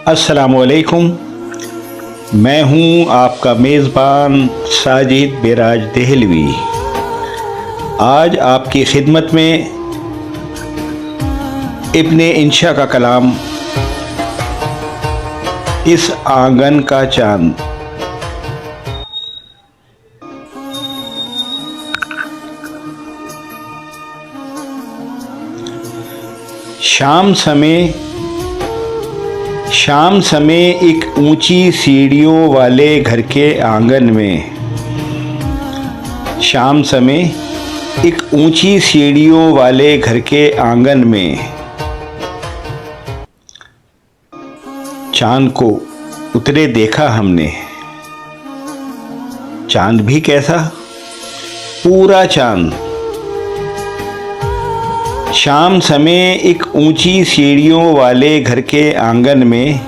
अस्सलामुअलैकुम। मैं हूं आपका मेज़बान साजिद बेराज देहलवी। आज आपकी खिदमत में इब्ने इंशा का कलाम इस आंगन का चांद। शाम समय एक ऊंची सीढ़ियों वाले घर के आंगन में, शाम समय एक ऊंची सीढ़ियों वाले घर के आंगन में चांद को उतरे देखा हमने। चांद भी कैसा, पूरा चांद। शाम समय एक ऊंची सीढ़ियों वाले घर के आंगन में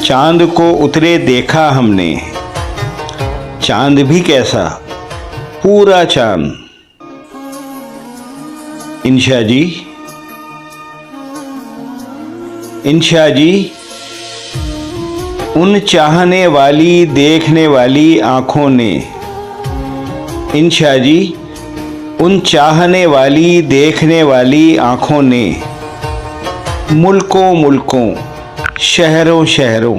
चांद को उतरे देखा हमने। चांद भी कैसा, पूरा चांद। इंशा जी उन चाहने वाली देखने वाली आंखों ने, इंशा जी उन चाहने वाली देखने वाली आंखों ने मुल्कों मुल्कों शहरों शहरों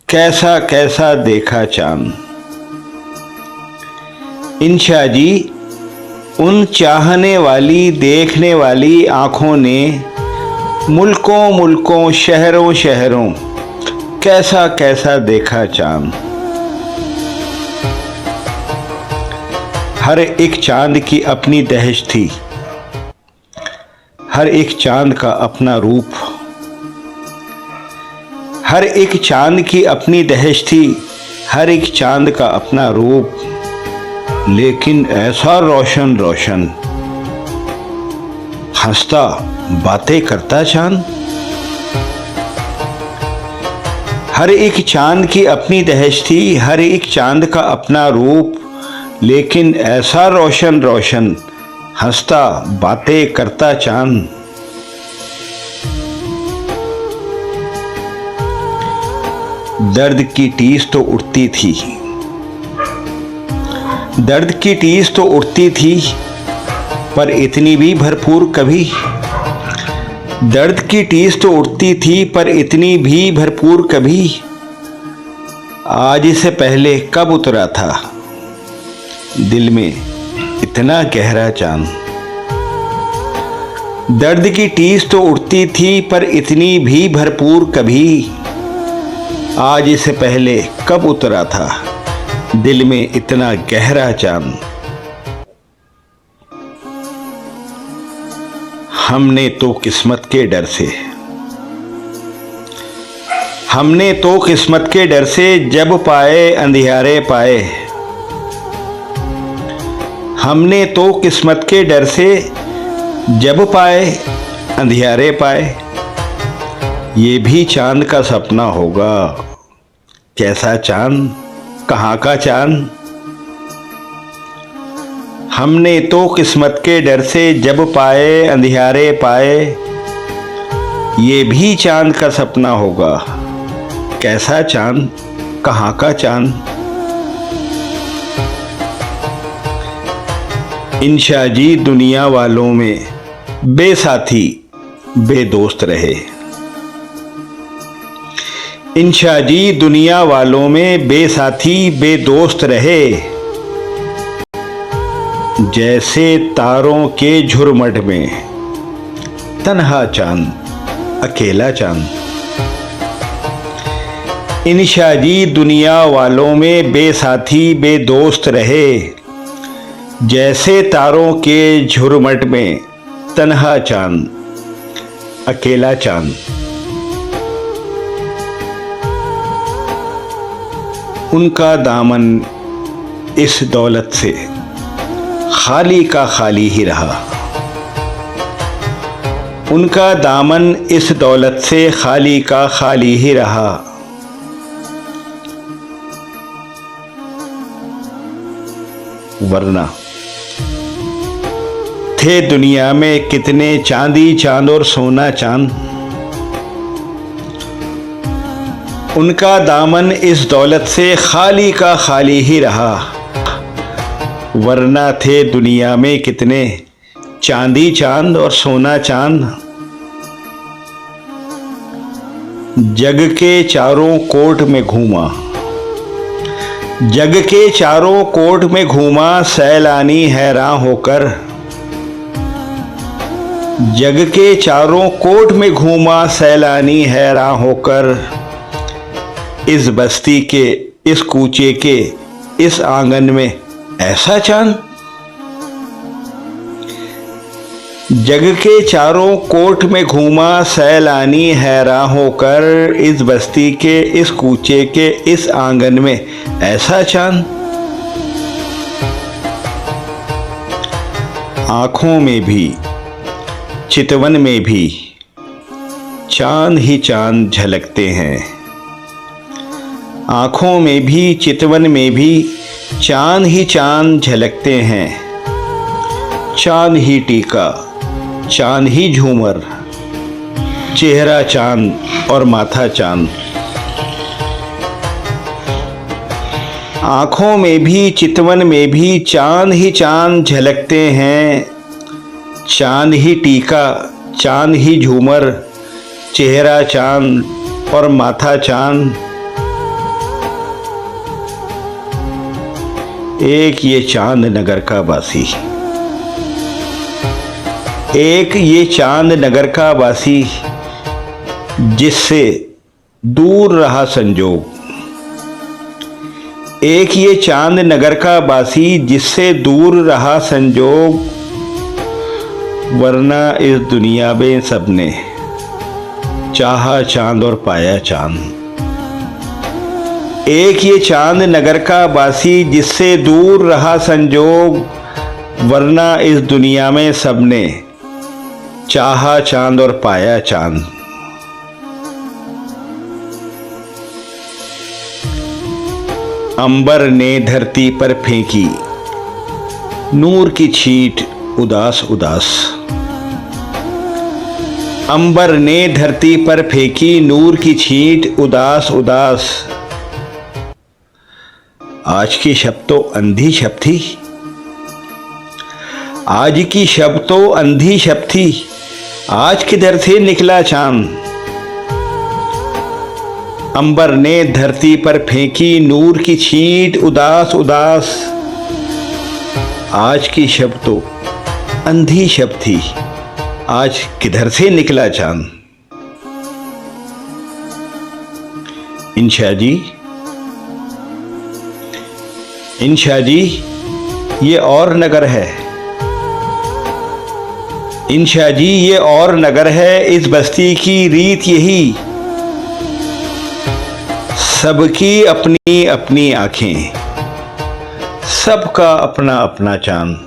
कैसा कैसा देखा चांद। इंशा जी उन चाहने वाली देखने वाली आंखों ने मुल्कों मुल्कों शहरों शहरों कैसा कैसा देखा चांद। हर एक चांद की अपनी दहश थी, हर एक चांद का अपना रूप। हर एक चांद की अपनी दहश थी, हर एक चांद का अपना रूप। लेकिन ऐसा रोशन रोशन हंसता बातें करता चांद। हर एक चांद की अपनी दहश थी, हर एक चांद का अपना रूप। लेकिन ऐसा रोशन रोशन हंसता बातें करता चांद। दर्द की टीस तो उठती थी, दर्द की टीस तो उठती थी, पर इतनी भी भरपूर कभी। दर्द की टीस तो उठती थी, पर इतनी भी भरपूर कभी। आज इससे पहले कब उतरा था दिल में इतना गहरा चांद। दर्द की टीस तो उठती थी, पर इतनी भी भरपूर कभी। आज इससे पहले कब उतरा था दिल में इतना गहरा चांद। हमने तो किस्मत के डर से, हमने तो किस्मत के डर से जब पाए अंधियारे पाए। हमने तो किस्मत के डर से जब पाए अंधियारे पाए। ये भी चांद का सपना होगा, कैसा चांद, कहाँ का चांद। हमने तो किस्मत के डर से जब पाए अंधियारे पाए। ये भी चांद का सपना होगा, कैसा चांद, कहाँ का चांद। इंशा जी दुनिया वालों में बेसाथी बेदोस्त रहे। इंशा जी दुनिया वालों में बेसाथी बेदोस्त रहे। जैसे तारों के झुरमुट में तन्हा चांद, अकेला चांद। इंशा जी दुनिया वालों में बेसाथी बेदोस्त रहे। जैसे तारों के झुरमुट में तन्हा चांद, अकेला चांद। उनका दामन इस दौलत से खाली का खाली ही रहा। उनका दामन इस दौलत से खाली का खाली ही रहा। वरना थे दुनिया में कितने चांदी चांद और सोना चांद। उनका दामन इस दौलत से खाली का खाली ही रहा, वरना थे दुनिया में कितने चांदी चांद और सोना चांद। जग के चारों कोट में घूमा, जग के चारों कोट में घूमा, सैलानी हैरान होकर। जग के चारों कोट में घूमा, सैलानी हैरान होकर। इस बस्ती के, इस कूचे के, इस आंगन में ऐसा चांद। जग के चारों कोट में घूमा, सैलानी हैरान होकर। इस बस्ती के, इस कूचे के, इस आंगन में ऐसा चांद। आंखों में भी, चितवन में भी चांद ही चांद झलकते हैं। आंखों में भी, चितवन में भी चांद ही चांद झलकते हैं। चांद ही टीका, चांद ही झूमर, चेहरा चांद और माथा चांद। आंखों में भी, चितवन में भी चांद ही चांद झलकते हैं। चांद ही टीका, चांद ही झूमर, चेहरा चांद और माथा चांद। एक ये चांद नगर का वासी, एक ये चांद नगर का वासी, जिससे दूर रहा संजोग। एक ये चांद नगर का वासी, जिससे दूर रहा संजोग। वरना इस दुनिया में सबने चाहा चांद और पाया चांद। एक ये चांद नगर का वासी, जिससे दूर रहा संजोग। वरना इस दुनिया में सबने चाहा चांद और पाया चांद। अंबर ने धरती पर फेंकी नूर की छींट उदास उदास। अंबर ने धरती पर फेंकी नूर की छींट उदास उदास। आज की शब तो अंधी शब थी, आज की शब तो अंधी शब थी। आज किधर से निकला चांद। अंबर ने धरती पर फेंकी नूर की छींट उदास उदास। आज की शब तो अंधी शब थी, आज किधर से निकला चांद। इंशा जी, इंशा जी, ये और नगर है। इंशा जी, ये और नगर है। इस बस्ती की रीत यही, सबकी अपनी अपनी आंखें, सबका अपना अपना चांद।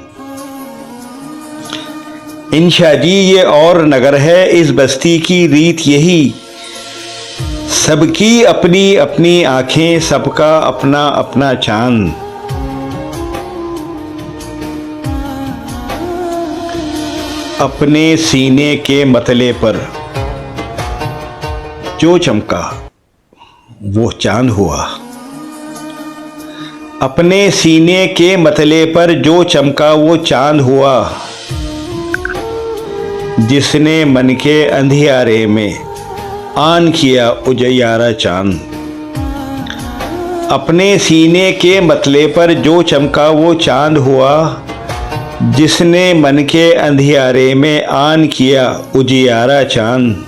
इंशा जी, ये और नगर है। इस बस्ती की रीत यही, सबकी अपनी अपनी आंखें, सबका अपना अपना चांद। अपने सीने के मतले पर जो चमका वो चांद हुआ। अपने सीने के मतले पर जो चमका वो चांद हुआ। जिसने मन के अंधियारे में आन किया उजियारा चांद। अपने सीने के मतले पर जो चमका वो चांद हुआ। जिसने मन के अंधियारे में आन किया उजियारा चांद।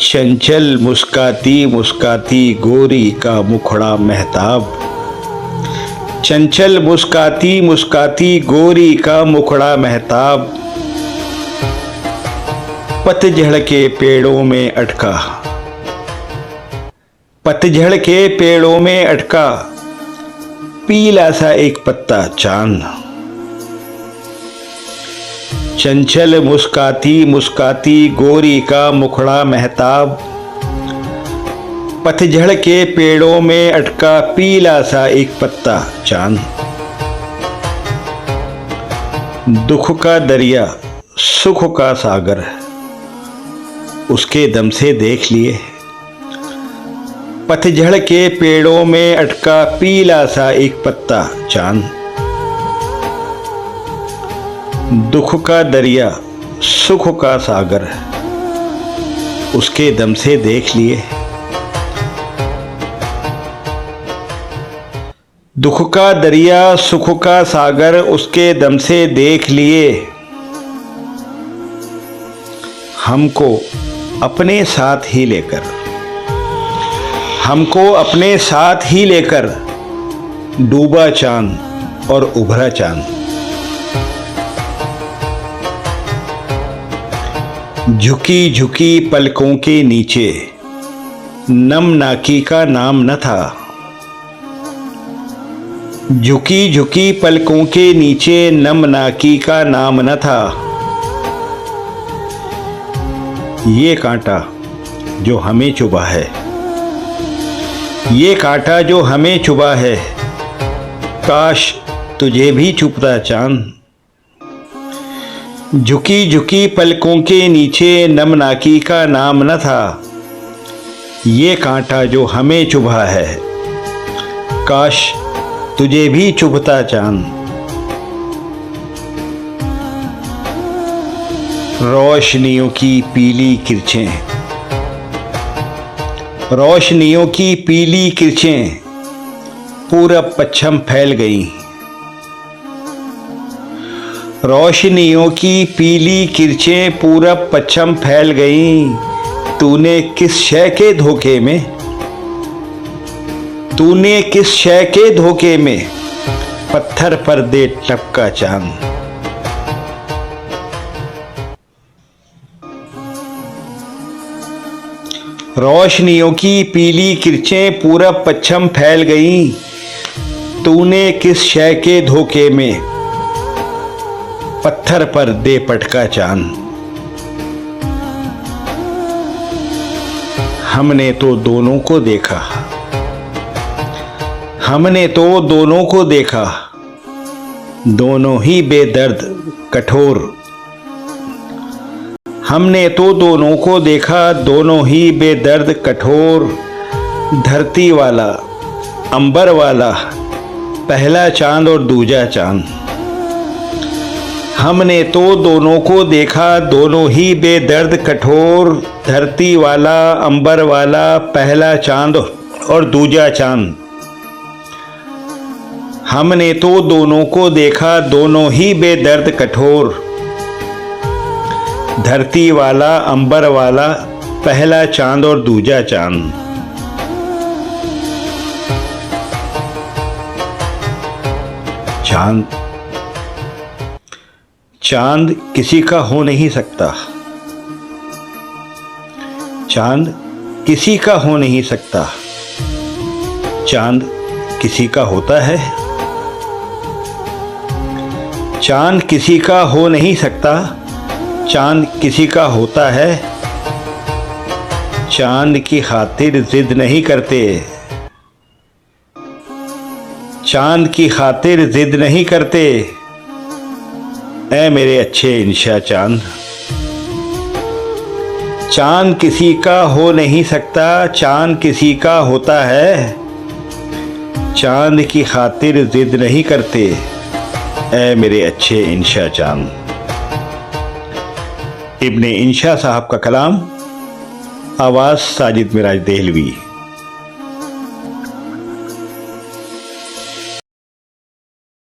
चंचल मुस्काती मुस्काती गोरी का मुखड़ा महताब। चंचल मुस्काती मुस्काती गोरी का मुखड़ा महताब। पतझड़ के पेड़ों में अटका, पतझड़ के पेड़ों में अटका पीला सा एक पत्ता चांद। चंचल मुस्काती मुस्काती गोरी का मुखड़ा महताब। पतझड़ के पेड़ों में अटका पीला सा एक पत्ता चांद। दुख का दरिया सुख का सागर, उसके दम से देख लिए। पतझड़ के पेड़ों में अटका पीला सा एक पत्ता चांद, दुख का दरिया सुख का सागर, उसके दम से देख लिए। दुख का दरिया सुख का सागर, उसके दम से देख लिए। हमको अपने साथ ही लेकर, हमको अपने साथ ही लेकर डूबा चांद और उभरा चांद। झुकी झुकी पलकों के नीचे नम नाकी का नाम न था। झुकी झुकी पलकों के नीचे नम नाकी का नाम न था। ये कांटा जो हमें चुभा है, ये कांटा जो हमें चुभा है, काश तुझे भी चुभता चांद। झुकी झुकी पलकों के नीचे नम नाकी का नाम न था। ये कांटा जो हमें चुभा है, काश तुझे भी चुभता चांद। रोशनियों की पीली किरचें, रोशनियों की पीली किरचें पूरब पश्चिम फैल गईं। रोशनियों की पीली किरचें पूरब पश्चिम फैल गईं। तूने किस शय के धोखे में, तूने किस शय के धोखे में पत्थर पर दे टपका चांद। रोशनियों की पीली किरचें पूरब पश्चिम फैल गईं। तूने किस शय के धोखे में पत्थर पर दे पटका चांद। हमने तो दोनों को देखा, हमने तो दोनों को देखा, दोनों ही बेदर्द कठोर। हमने तो दोनों को देखा, दोनों ही बेदर्द कठोर। धरती वाला अंबर वाला पहला चांद और दूजा चांद। हमने तो दोनों को देखा, दोनों ही बेदर्द कठोर। धरती वाला अंबर वाला पहला चांद और दूजा चांद। हमने तो दोनों को देखा, दोनों ही बेदर्द कठोर। धरती वाला अंबर वाला पहला चांद और दूजा चांद। चांद, चांद किसी का हो नहीं सकता। चांद किसी का हो नहीं सकता। चांद किसी का होता है। चांद किसी का हो नहीं सकता। चांद किसी का होता है। चांद की खातिर जिद नहीं करते। चांद की खातिर जिद नहीं करते। ऐ मेरे अच्छे इंशा चांद। चांद किसी का हो नहीं सकता। चांद किसी का होता है। चांद की खातिर जिद नहीं करते। ऐ मेरे अच्छे इंशा चांद। इब्ने इंशा साहब का कलाम, आवाज़ साजिद मिराज देहलवी।